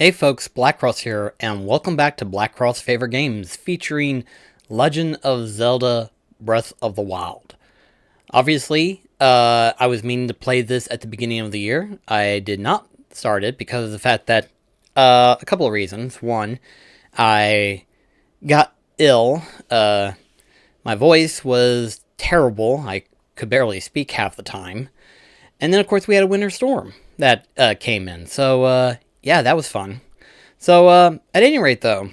Hey folks, BlackCross here, and welcome back to BlackCross Favorite Games, featuring Legend of Zelda Breath of the Wild. Obviously, I was meaning to play this at the beginning of the year. I did not start it because of the fact that, a couple of reasons. One, I got ill. My voice was terrible. I could barely speak half the time. And then, of course, we had a winter storm that came in. So, yeah, that was fun. So, at any rate, though,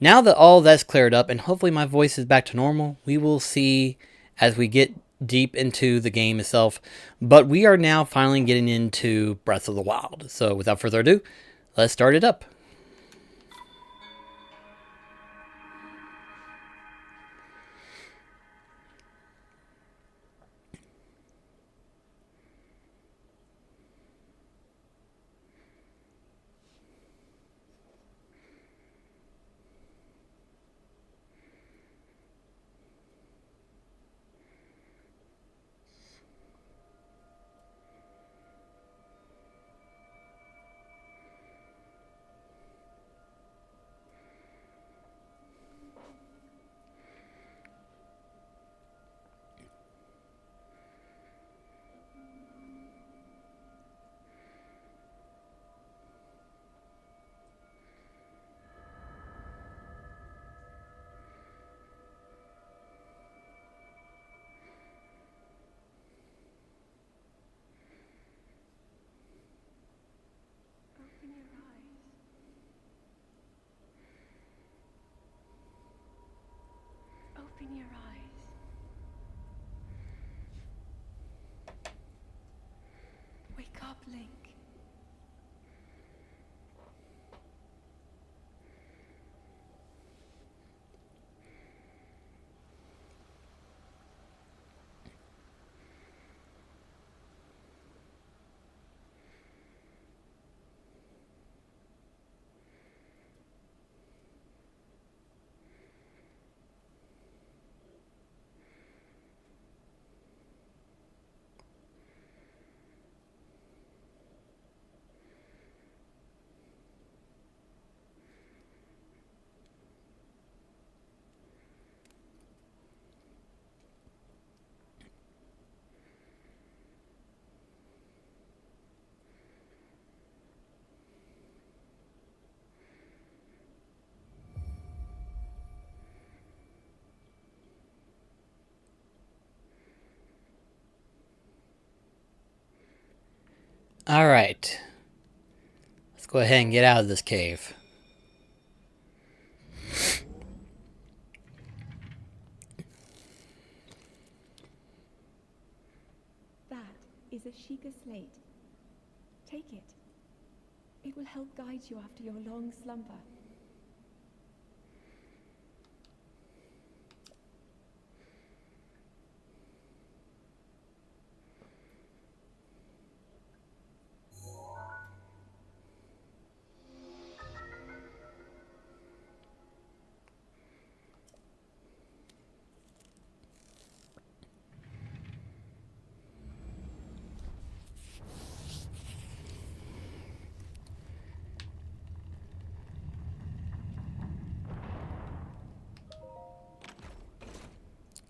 now that all that's cleared up and hopefully my voice is back to normal, we will see as we get deep into the game itself. But we are now finally getting into Breath of the Wild. So, without further ado, let's start it up. Open your eyes. Open your eyes. Wake up, Link. Alright, let's go ahead and get out of this cave. That is a Sheikah slate. Take it. It will help guide you after your long slumber.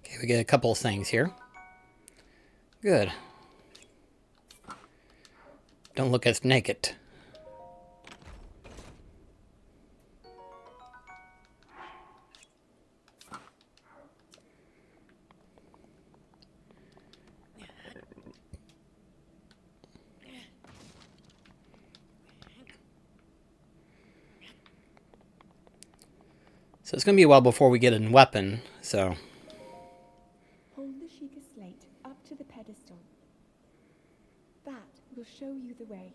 Okay, we get a couple of things here. Good. Don't look as naked. So it's going to be a while before we get a weapon, so... Hold the Sheikah slate up to the pedestal. That will show you the way.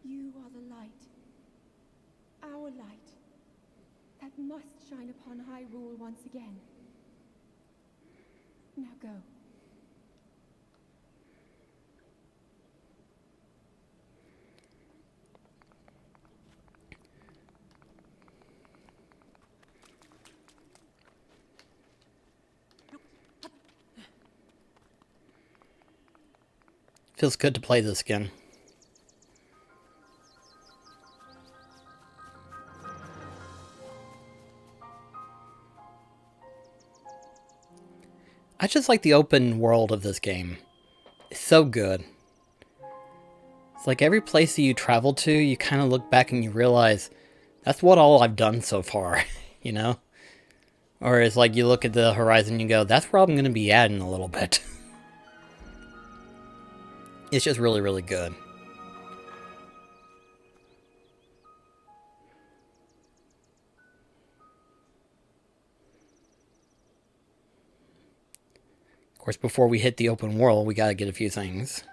You are the light. Our light. That must shine upon Hyrule once again. Now go. Feels good to play this again. I just like the open world of this game. It's so good. It's like every place that you travel to, you kind of look back and you realize that's what all I've done so far, you know? Or it's like you look at the horizon and you go, that's where I'm going to be at in a little bit. It's just really, really good. Of course, before we hit the open world, we gotta get a few things.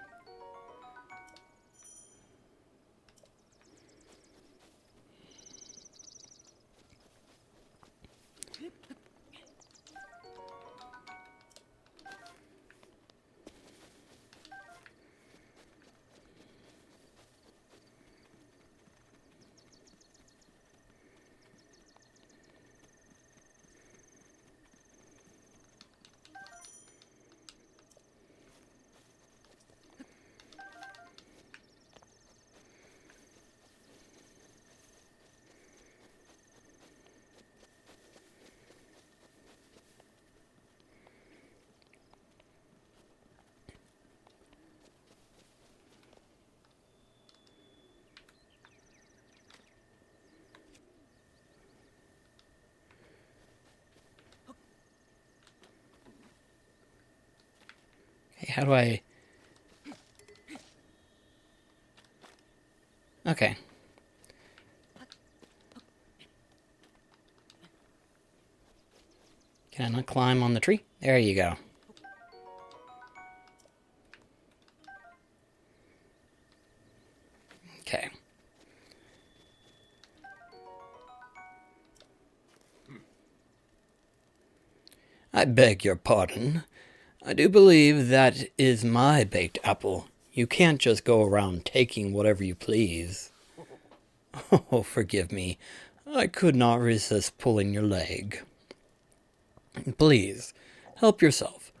Okay, how do I... Okay. Can I not climb on the tree? There you go. Okay. I beg your pardon. I do believe that is my baked apple. You can't just go around taking whatever you please. Oh, forgive me. I could not resist pulling your leg. Please, help yourself.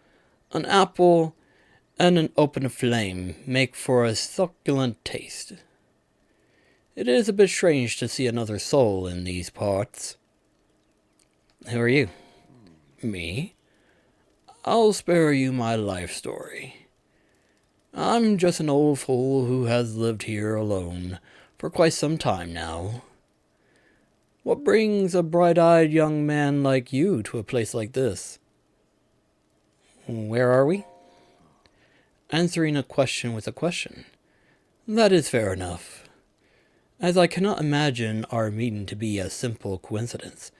An apple and an open flame make for a succulent taste. It is a bit strange to see another soul in these parts. Who are you? Me? I'll spare you my life story. I'm just an old fool who has lived here alone for quite some time now. What brings a bright-eyed young man like you to a place like this? Where are we? Answering a question with a question. That is fair enough. As I cannot imagine our meeting to be a simple coincidence,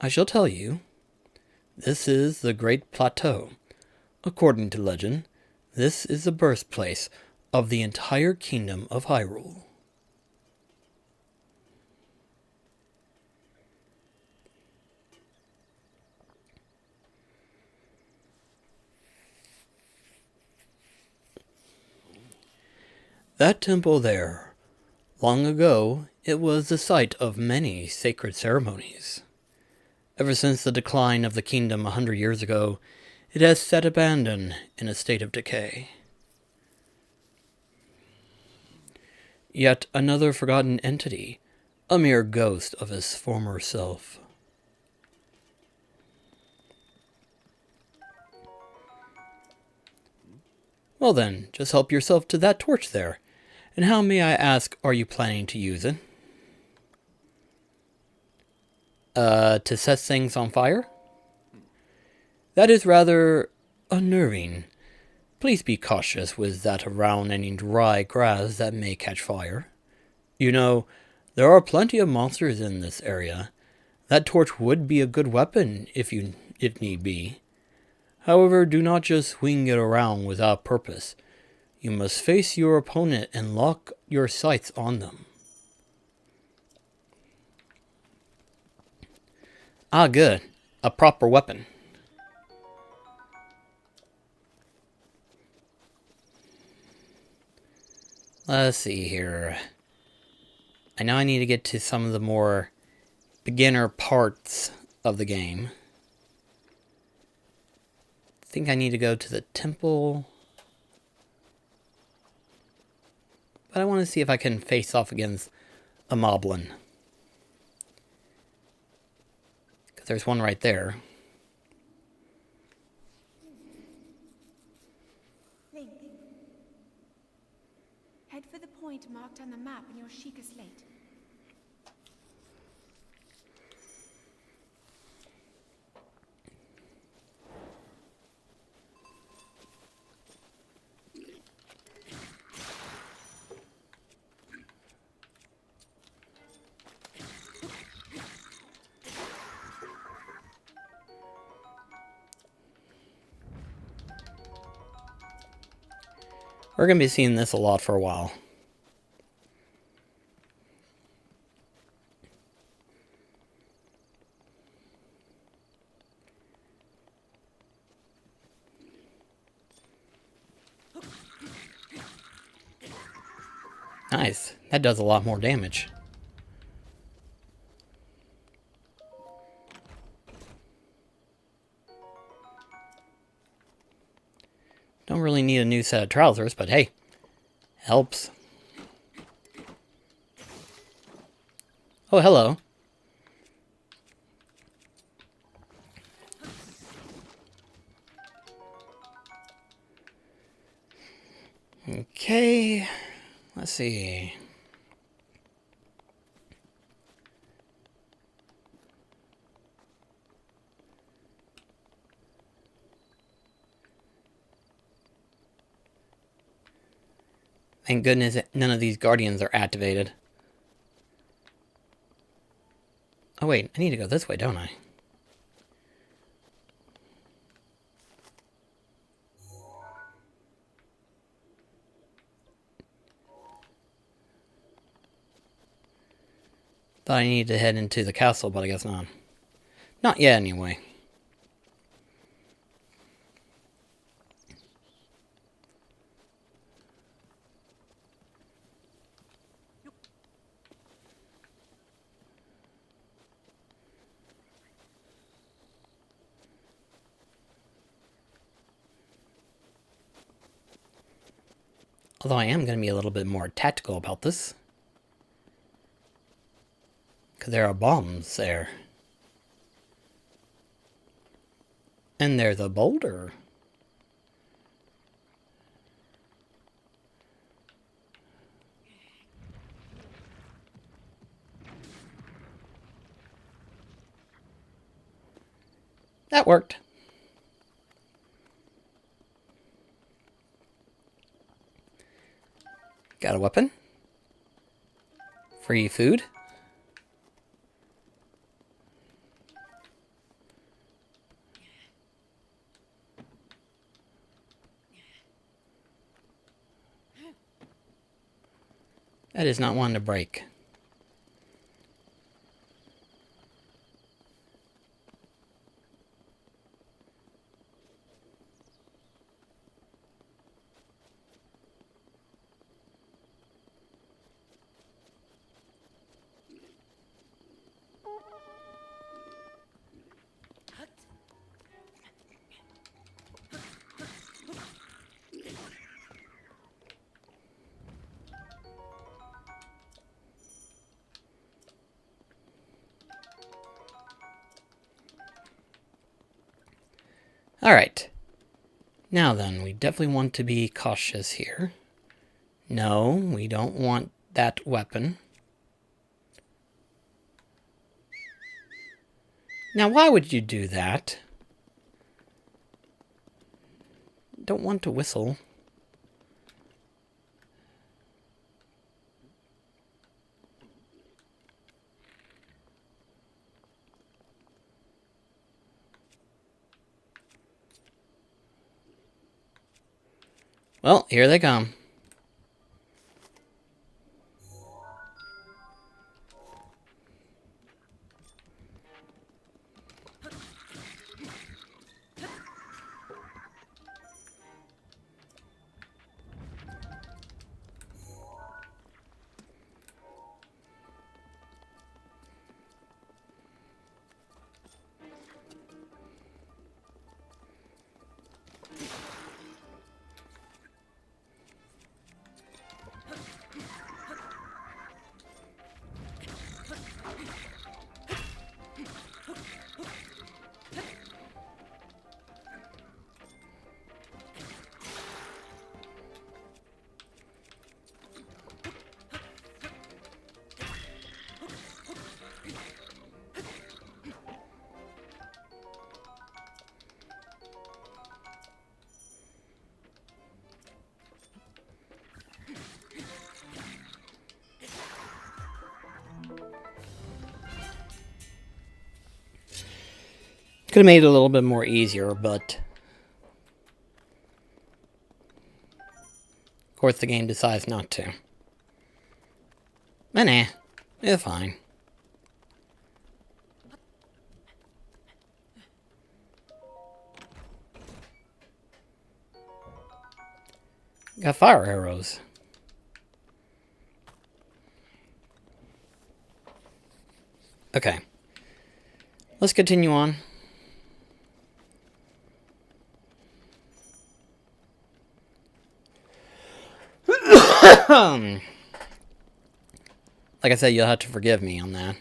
I shall tell you. This is the Great Plateau. According to legend, this is the birthplace of the entire kingdom of Hyrule. That temple there, long ago, it was the site of many sacred ceremonies. Ever since the decline of the kingdom 100 years ago, it has sat abandoned in a state of decay. Yet another forgotten entity, a mere ghost of his former self. Well then, just help yourself to that torch there. And how, may I ask, are you planning to use it? To set things on fire? That is rather unnerving. Please be cautious with that around any dry grass that may catch fire. You know, there are plenty of monsters in this area. That torch would be a good weapon if need be. However, do not just swing it around without purpose. You must face your opponent and lock your sights on them. Ah, good. A proper weapon. Let's see here. I know I need to get to some of the more beginner parts of the game. I think I need to go to the temple. But I want to see if I can face off against a moblin. Because there's one right there. Link. Head for the point marked on the map in your Sheikah slate. We're going to be seeing this a lot for a while. Nice. That does a lot more damage. Don't really need a new set of trousers, but hey, helps. Oh, hello. Okay, let's see. Thank goodness none of these guardians are activated. Oh wait, I need to go this way, don't I? Thought I needed to head into the castle, but I guess not. Not yet, anyway. Although I am going to be a little bit more tactical about this. Because there are bombs there. And there's a boulder. That worked. Got a weapon. Free food. That is not one to break. Alright. Now then, we definitely want to be cautious here. No, we don't want that weapon. Now, why would you do that? Don't want to whistle. Well, here they come. Could have made it a little bit more easier, but of course the game decides not to. But nah, it's fine. Got fire arrows. Okay. Let's continue on. Like I said, you'll have to forgive me on that.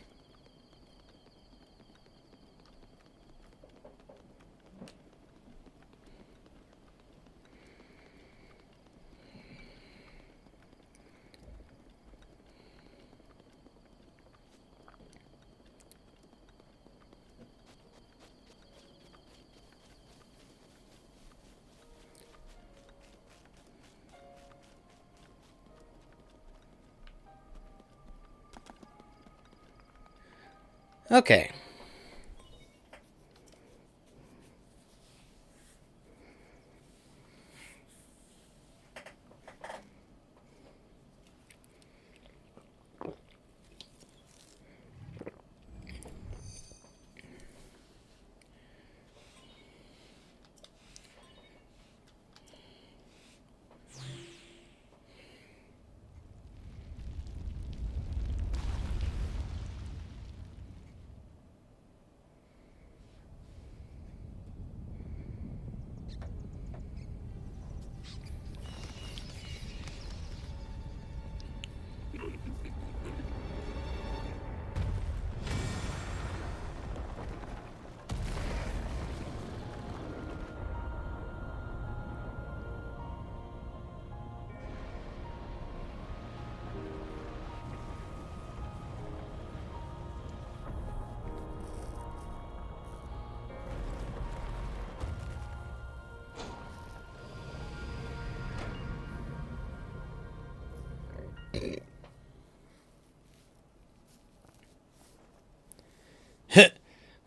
Okay.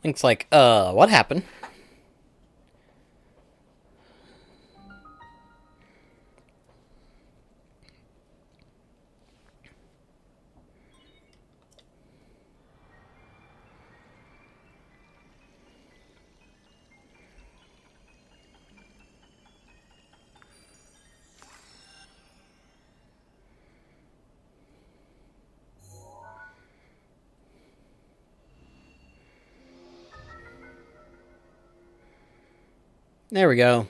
Link's like, what happened? There we go.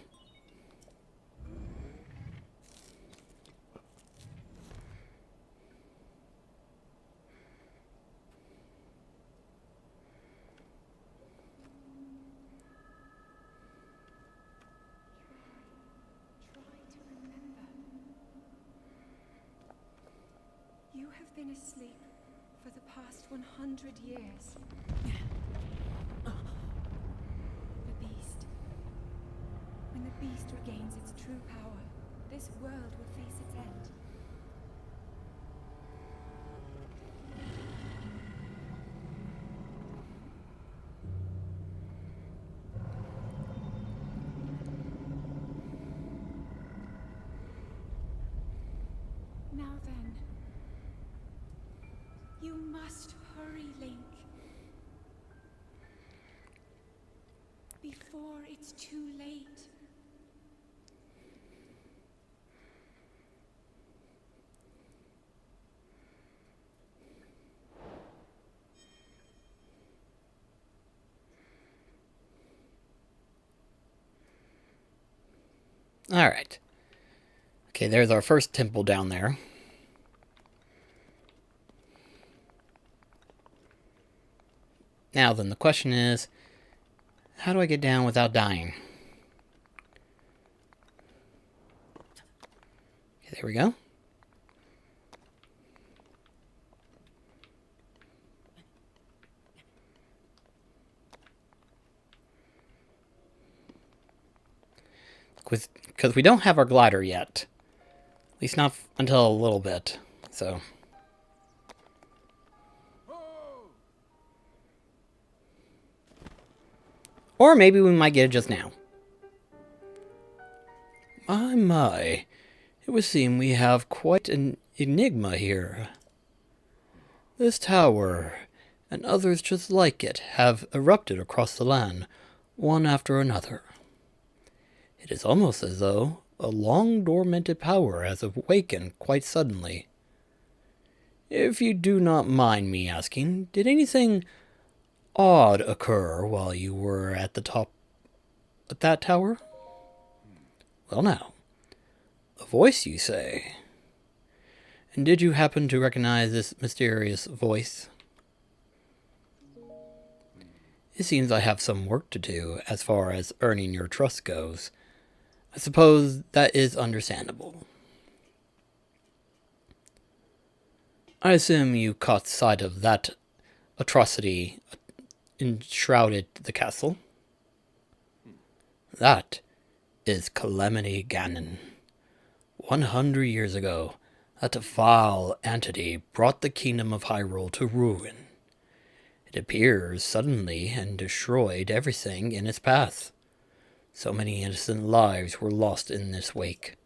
You have been asleep for the past 100 years. The beast. When the beast regains its true power, this world will face its end. Now then. You must hurry, Link. Before it's too late. Alright. Okay, there's our first temple down there. Now then, the question is, how do I get down without dying? Okay, there we go. Because we don't have our glider yet. At least not until a little bit. So. Or maybe we might get it just now. My. It would seem we have quite an enigma here. This tower, and others just like it, have erupted across the land, one after another. It is almost as though a long-dormanted power has awakened quite suddenly. If you do not mind me asking, did anything odd occur while you were at the top of that tower? Well now, a voice you say. And did you happen to recognize this mysterious voice? It seems I have some work to do as far as earning your trust goes. I suppose that is understandable. I assume you caught sight of that atrocity enshrouded the castle. That is Calamity Ganon. 100 years ago, that vile entity brought the kingdom of Hyrule to ruin. It appears suddenly and destroyed everything in its path. So many innocent lives were lost in this wake.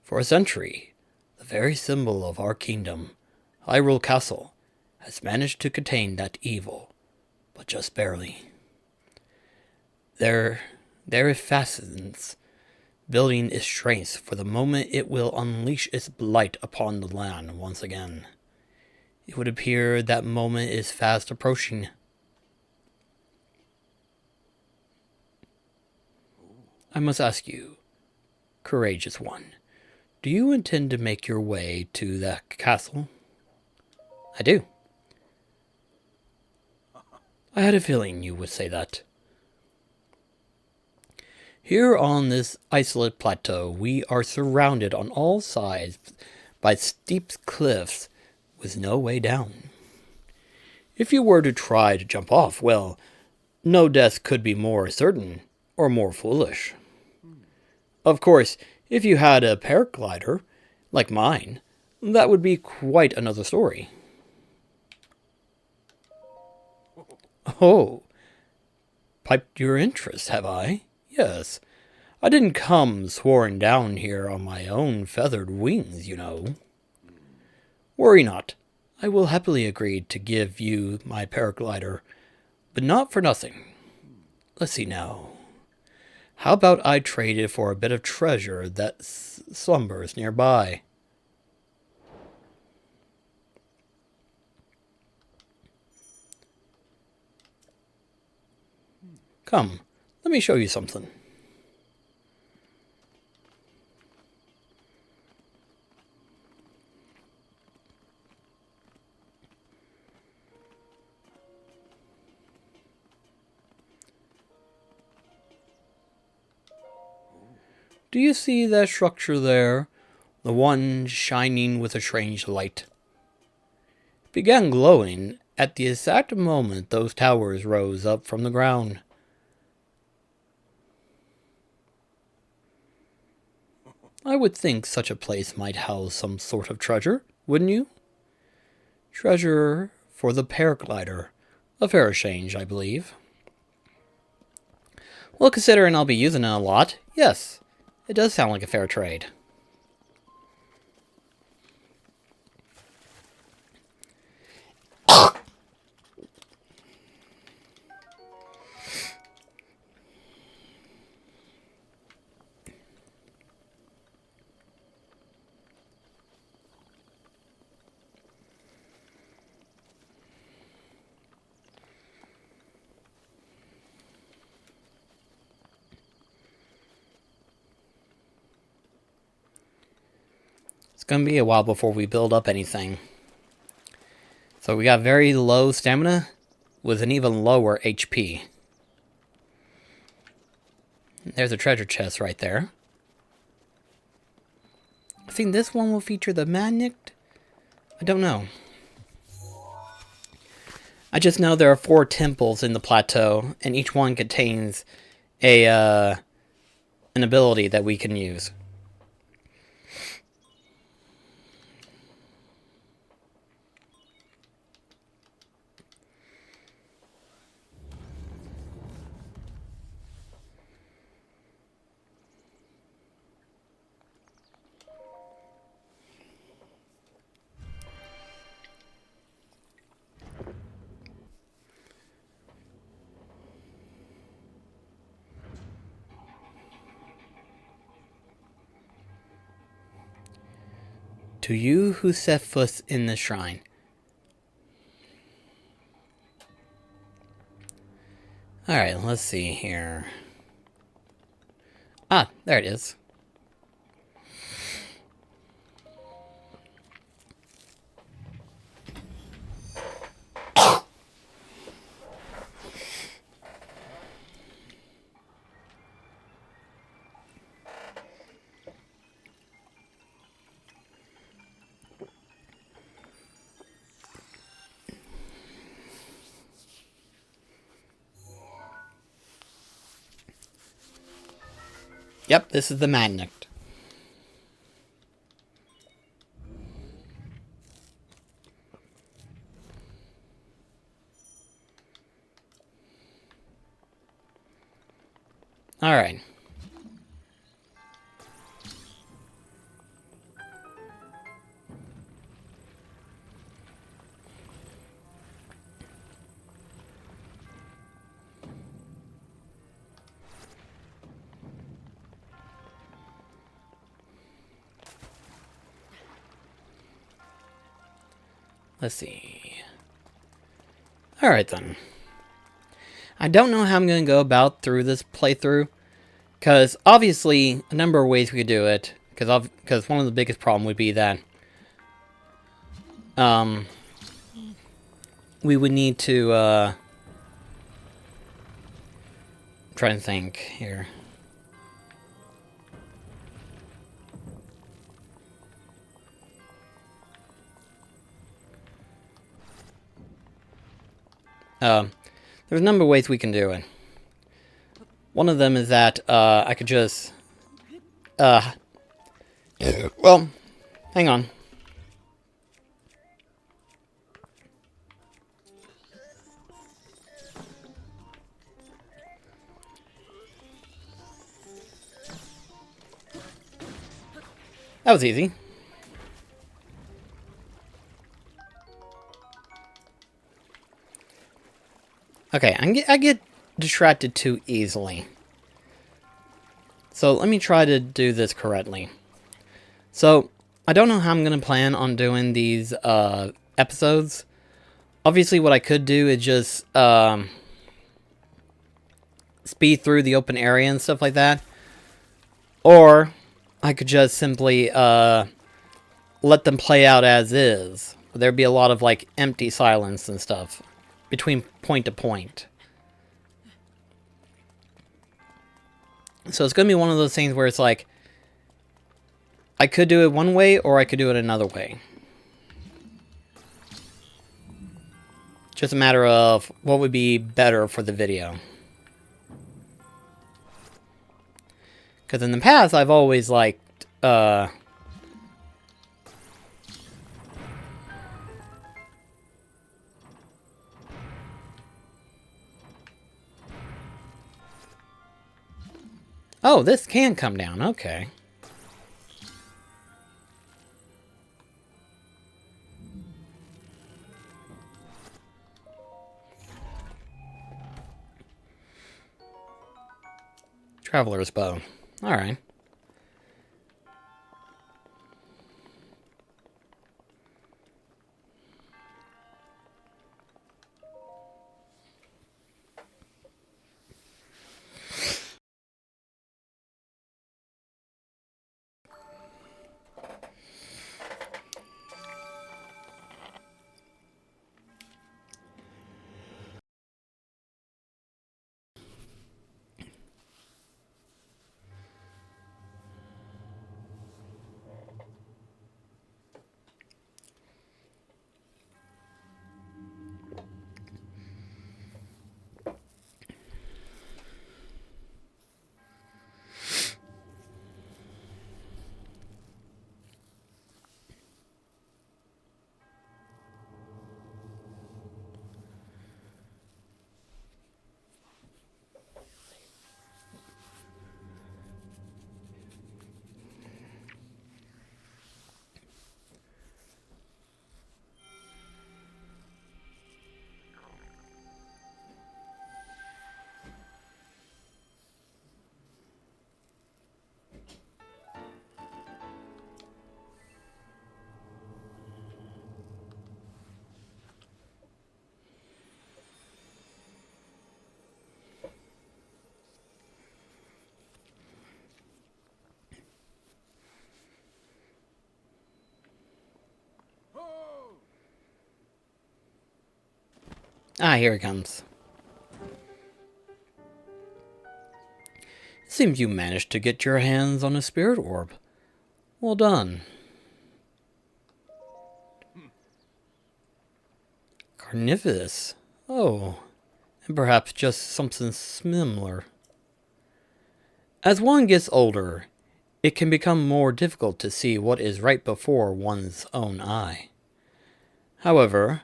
For a century, the very symbol of our kingdom, Hyrule Castle, has managed to contain that evil, but just barely. There it fastens, building its strength for the moment it will unleash its blight upon the land once again. It would appear that moment is fast approaching. I must ask you, courageous one, do you intend to make your way to the castle? I do. I had a feeling you would say that. Here on this isolate plateau, we are surrounded on all sides by steep cliffs with no way down. If you were to try to jump off, well, no death could be more certain or more foolish. Of course, if you had a paraglider, like mine, that would be quite another story. Oh, piqued your interest, have I? Yes. I didn't come soaring down here on my own feathered wings, you know. Worry not. I will happily agree to give you my paraglider, but not for nothing. Let's see now. How about I trade it for a bit of treasure that slumbers nearby? Come, let me show you something. Do you see that structure there? The one shining with a strange light. It began glowing at the exact moment those towers rose up from the ground. I would think such a place might house some sort of treasure, wouldn't you? Treasure for the paraglider. A fair exchange, I believe. Well, considering I'll be using it a lot, yes, it does sound like a fair trade. going to be a while before we build up anything. So we got very low stamina with an even lower HP. There's a treasure chest right there. I think this one will feature the magnet. I don't know. I just know there are 4 temples in the plateau, and each one contains a an ability that we can use. To you who set foot in the shrine. Alright, let's see here. Ah, there it is. Yep, this is the magnet. Alright. Let's see. Alright then. I don't know how I'm going to go about through this playthrough, because obviously a number of ways we could do it, because one of the biggest problem would be that we would need to try and think here. There's a number of ways we can do it. One of them is that I could just well, hang on. That was easy. Okay, I get distracted too easily. So let me try to do this correctly. So, I don't know how I'm going to plan on doing these episodes. Obviously, what I could do is just speed through the open area and stuff like that. Or, I could just simply let them play out as is. There'd be a lot of, like, empty silence and stuff between point to point. So it's going to be one of those things where it's like, I could do it one way, or I could do it another way. Just a matter of what would be better for the video. Because in the past, I've always liked, oh, this can come down, okay. Traveler's bow. Alright. Ah, here he comes. It seems you managed to get your hands on a spirit orb. Well done. Carnivorous. Oh, and perhaps just something similar. As one gets older, it can become more difficult to see what is right before one's own eye. However,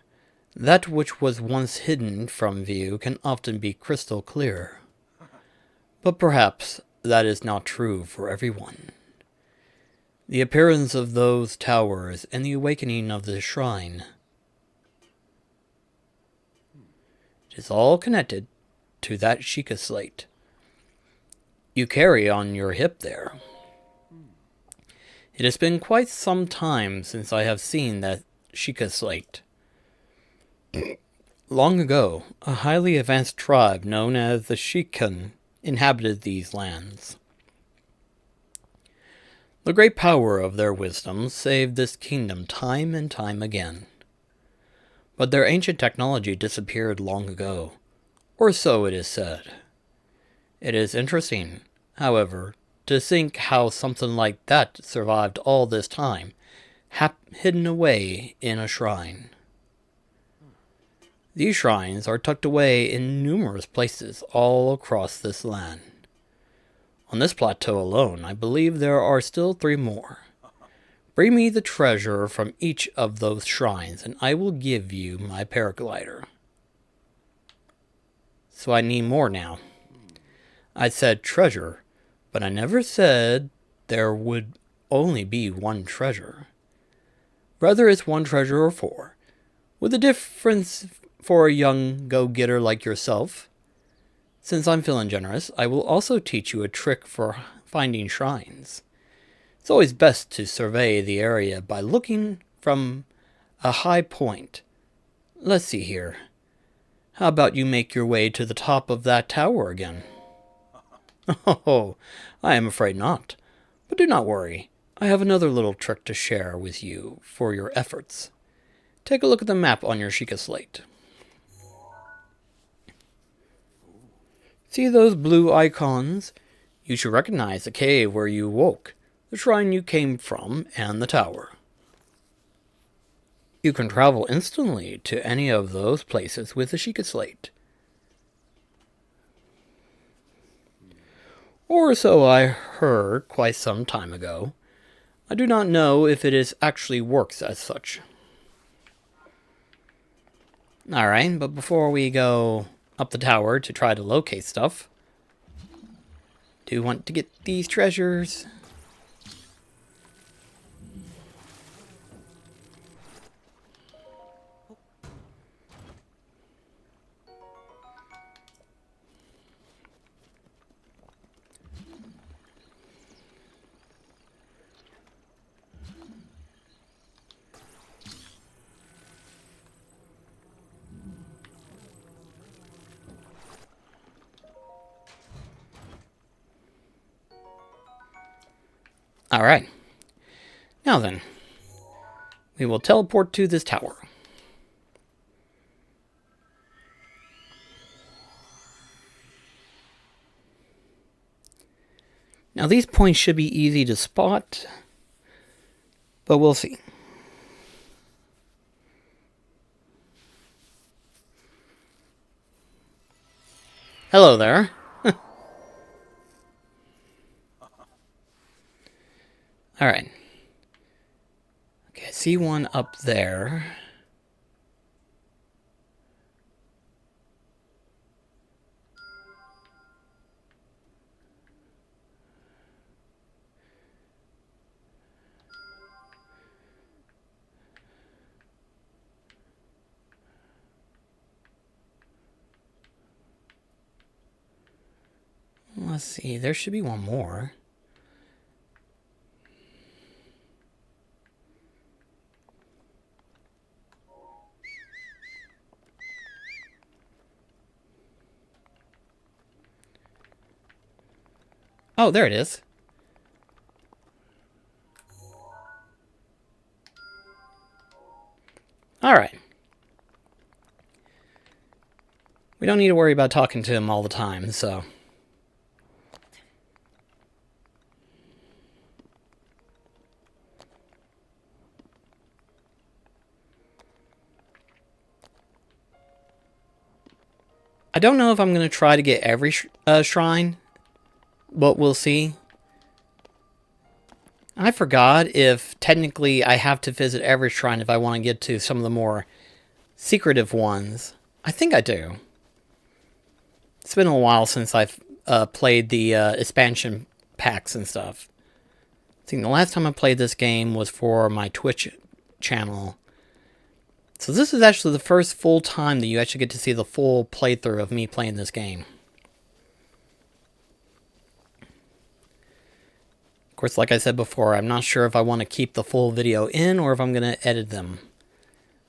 that which was once hidden from view can often be crystal clear. But perhaps that is not true for everyone. The appearance of those towers and the awakening of the shrine. It is all connected to that Sheikah slate you carry on your hip there. It has been quite some time since I have seen that Sheikah slate. Long ago, a highly advanced tribe known as the Sheikan inhabited these lands. The great power of their wisdom saved this kingdom time and time again. But their ancient technology disappeared long ago, or so it is said. It is interesting, however, to think how something like that survived all this time, hidden away in a shrine. These shrines are tucked away in numerous places all across this land. On this plateau alone, I believe there are still 3 more. Bring me the treasure from each of those shrines, and I will give you my paraglider. So I need more now. I said treasure, but I never said there would only be 1 treasure. Whether it's 1 treasure or 4, with a difference for a young go-getter like yourself. Since I'm feeling generous, I will also teach you a trick for finding shrines. It's always best to survey the area by looking from a high point. Let's see here. How about you make your way to the top of that tower again? Oh, I am afraid not. But do not worry. I have another little trick to share with you for your efforts. Take a look at the map on your Sheikah slate. See those blue icons? You should recognize the cave where you woke, the shrine you came from, and the tower. You can travel instantly to any of those places with the Sheikah slate. Or so I heard quite some time ago. I do not know if actually works as such. Alright, but before we go up the tower to try to locate stuff, do you want to get these treasures? Alright. Now then, we will teleport to this tower. Now these points should be easy to spot, but we'll see. Hello there. Alright. Okay, I see one up there. Let's see, there should be one more. Oh, there it is. Alright. We don't need to worry about talking to him all the time, so. I don't know if I'm going to try to get every shrine, but we'll see. I forgot if technically I have to visit every shrine if I want to get to some of the more secretive ones. I think I do. It's been a while since I've played the expansion packs and stuff. I think the last time I played this game was for my Twitch channel. So this is actually the first full time that you actually get to see the full playthrough of me playing this game. Of course, like I said before, I'm not sure if I want to keep the full video in or if I'm going to edit them.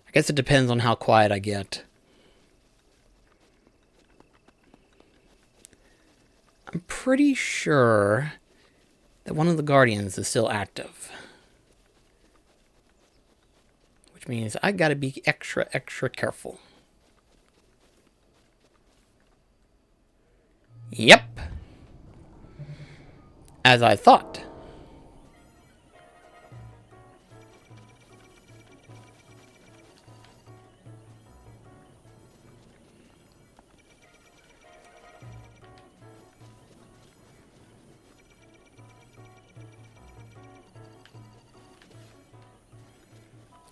I guess it depends on how quiet I get. I'm pretty sure that one of the Guardians is still active. Which means I gotta be extra, extra careful. Yep. As I thought.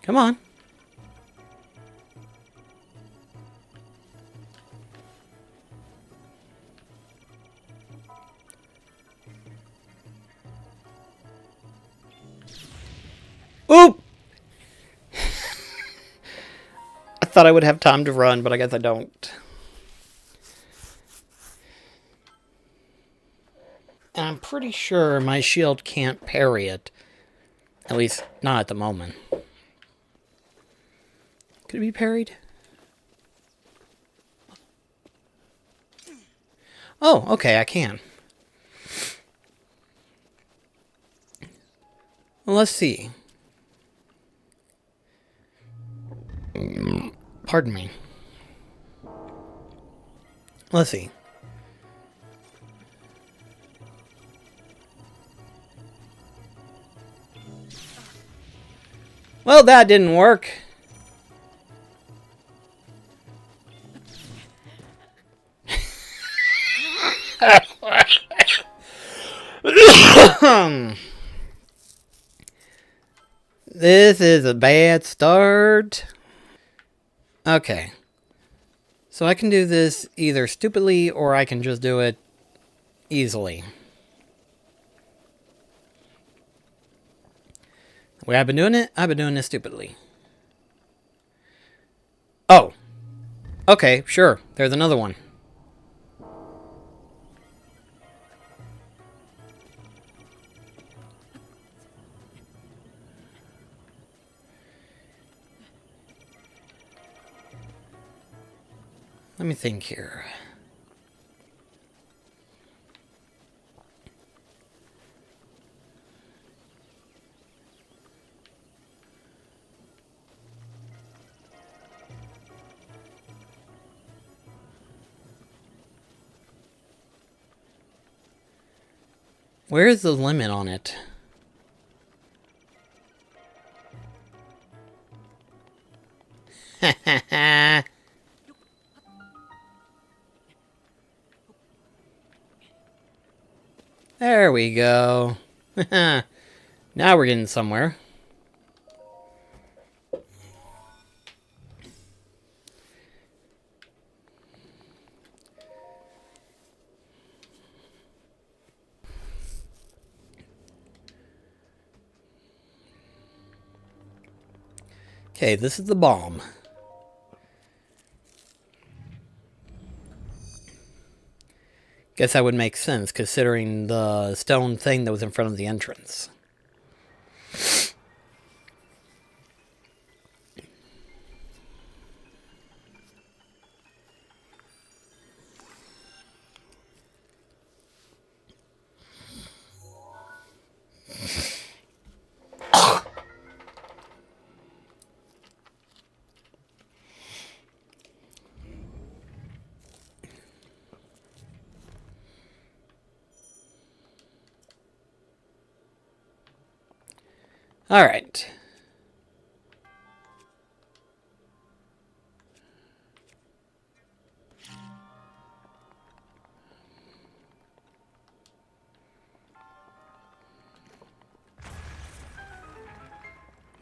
Come on. Oop! I thought I would have time to run, but I guess I don't. And I'm pretty sure my shield can't parry it. At least, not at the moment. Could it be parried? Oh, okay, I can. Well, let's see. Pardon me. Let's see. Well, that didn't work. This is a bad start. Okay. So I can do this either stupidly or I can just do it easily. The way I've been doing it stupidly. Oh. Okay, sure. There's another one. Let me think here. Where's the limit on it? There we go. Now we're getting somewhere. Okay, this is the bomb. Guess that would make sense considering the stone thing that was in front of the entrance. Alright.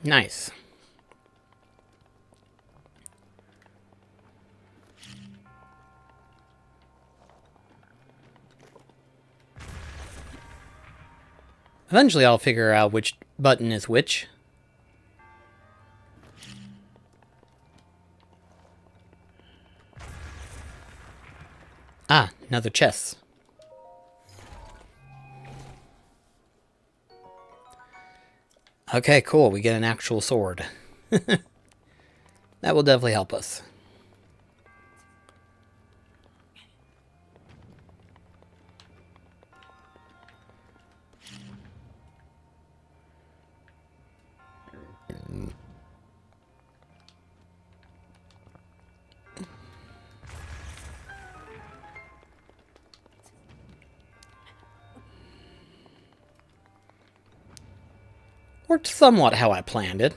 Nice. Eventually I'll figure out which button is which. Ah, another chest. Okay, cool. We get an actual sword. That will definitely help us. Worked somewhat how I planned it.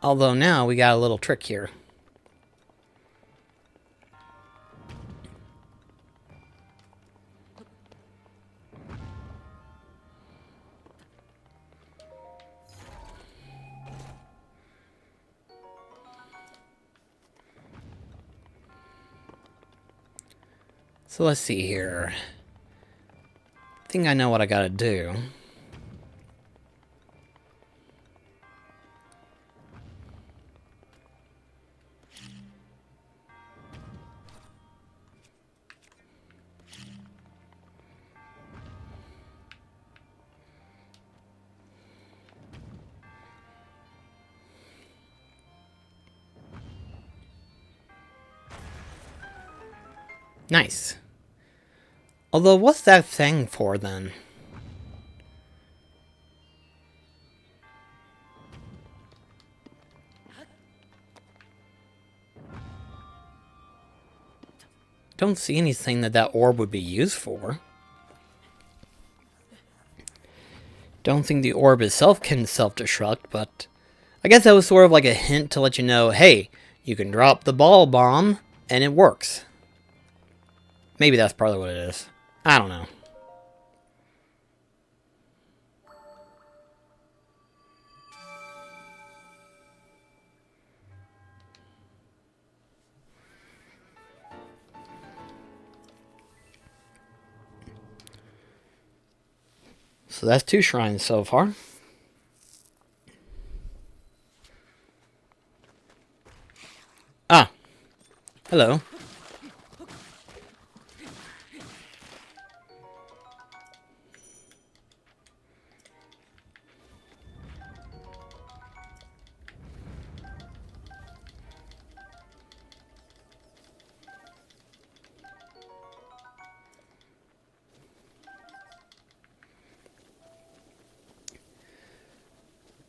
Although now we got a little trick here. So let's see here. I think I know what I gotta do. Nice. Although, what's that thing for, then? Don't see anything that orb would be used for. Don't think the orb itself can self-destruct, but I guess that was sort of like a hint to let you know, hey, you can drop the ball bomb, and it works. Maybe that's probably what it is. I don't know. So that's 2 shrines so far. Ah. Hello.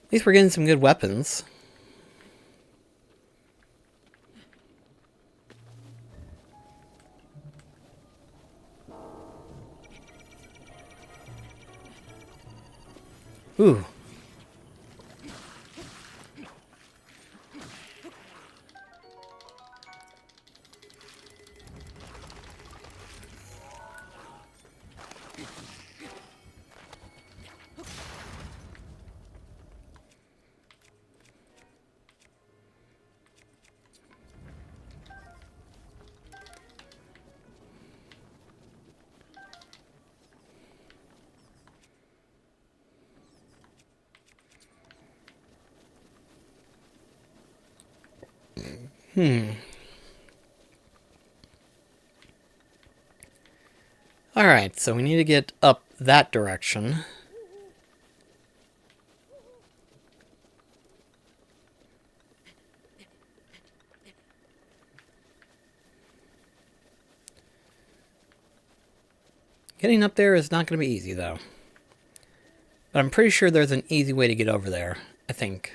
At least we're getting some good weapons. Ooh. Alright, so we need to get up that direction. Getting up there is not going to be easy, though. But I'm pretty sure there's an easy way to get over there, I think.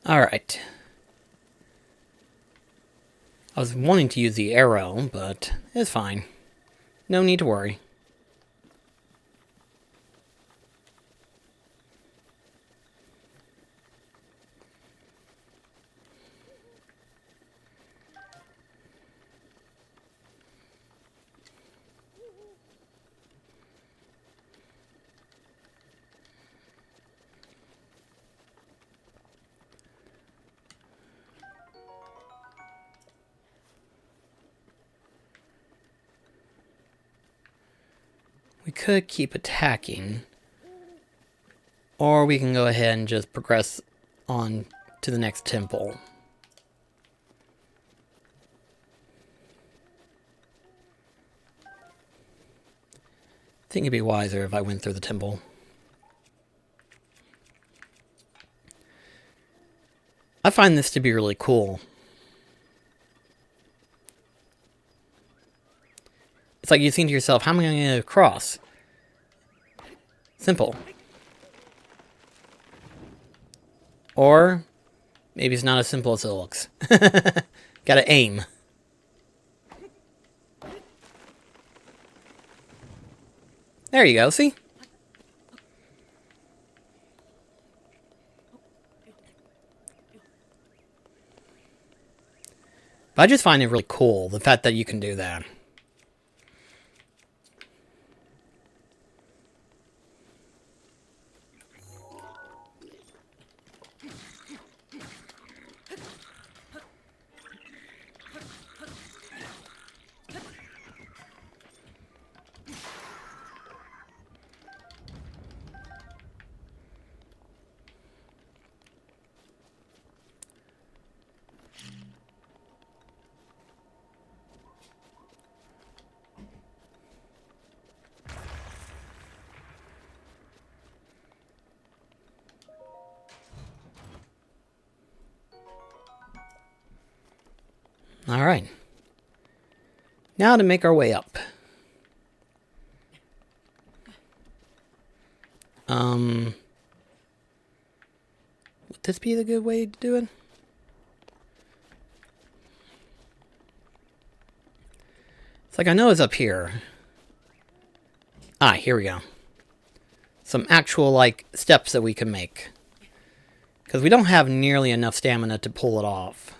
Alright. I was wanting to use the arrow, but it's fine. No need to worry. We could keep attacking, or we can go ahead and just progress on to the next temple. I think it'd be wiser if I went through the temple. I find this to be really cool. It's like you think to yourself, how am I going to get across? Simple. Or maybe it's not as simple as it looks. Gotta aim. There you go, see? But I just find it really cool, the fact that you can do that. Alright. Now to make our way up. Would this be the good way to do it? It's like I know it's up here. Ah, here we go. Some actual, like, steps that we can make. Because we don't have nearly enough stamina to pull it off.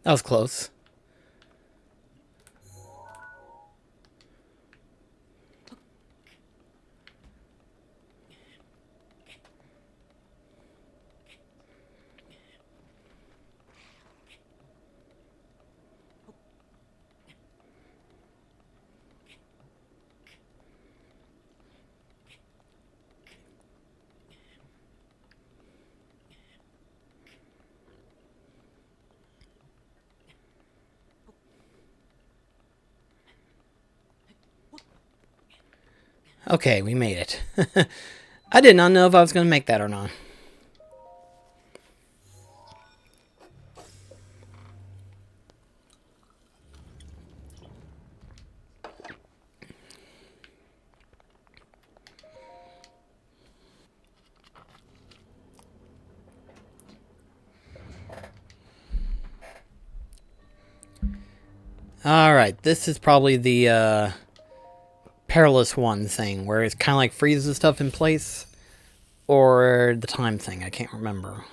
That was close. Okay, we made it. I did not know if I was going to make that or not. Alright, this is probably the perilous one thing, where it's kind of like freezes stuff in place, or the time thing. I can't remember.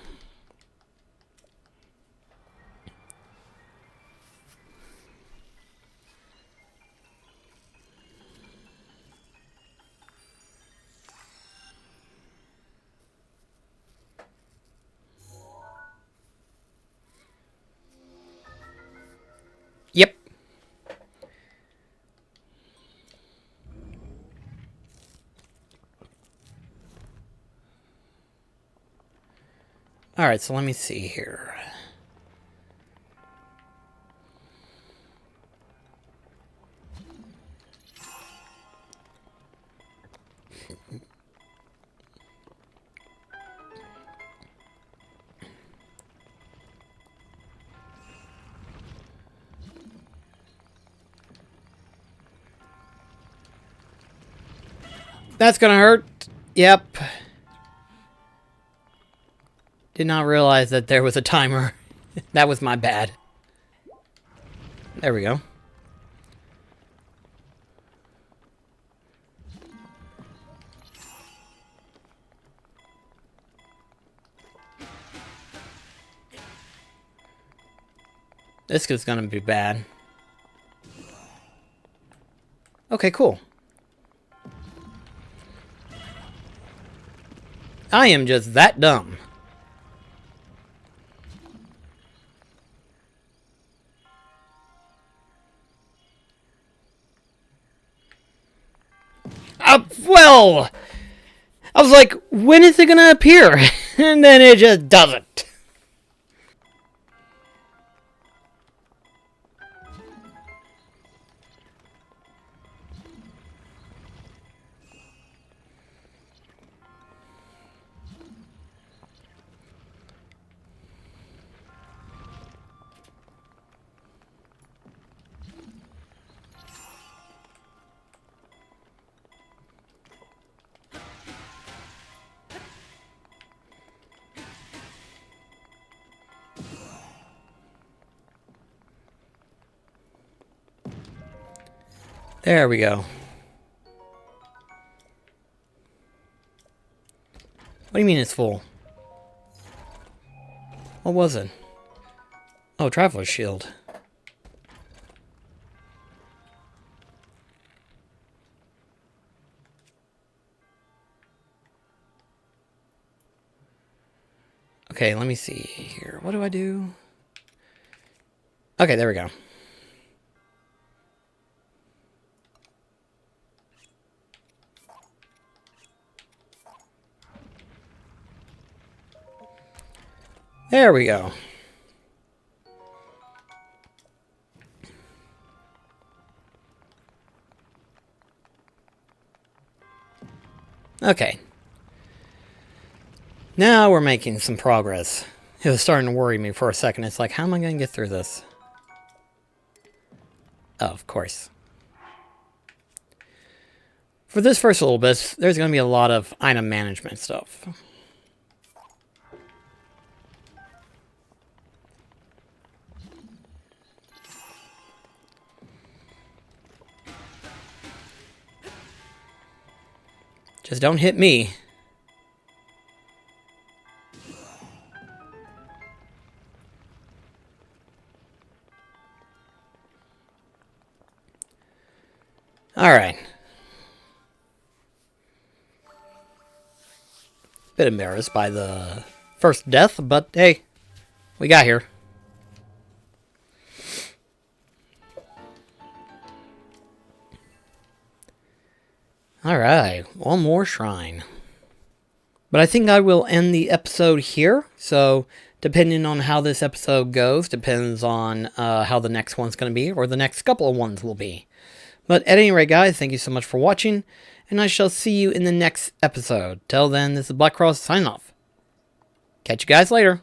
Yep. Alright, so let me see here. That's gonna hurt. Yep. Did not realize that there was a timer. That was my bad. There we go. This is gonna be bad. Okay, cool. I am just that dumb. Well, I was like, when is it gonna appear? And then it just doesn't. There we go. What do you mean it's full? What was it? Oh, Traveler's Shield. Okay, let me see here. What do I do? Okay, there we go. There we go. Okay. Now we're making some progress. It was starting to worry me for a second. It's like, how am I going to get through this? Oh, of course. For this first little bit, there's going to be a lot of item management stuff. Just don't hit me. Alright. Bit embarrassed by the first death, but hey, we got here. Alright, one more shrine. But I think I will end the episode here, so depending on how this episode goes, depends on how the next one's going to be, or the next couple of ones will be. But at any rate, guys, thank you so much for watching, and I shall see you in the next episode. Till then, this is BlackCross signing off. Catch you guys later.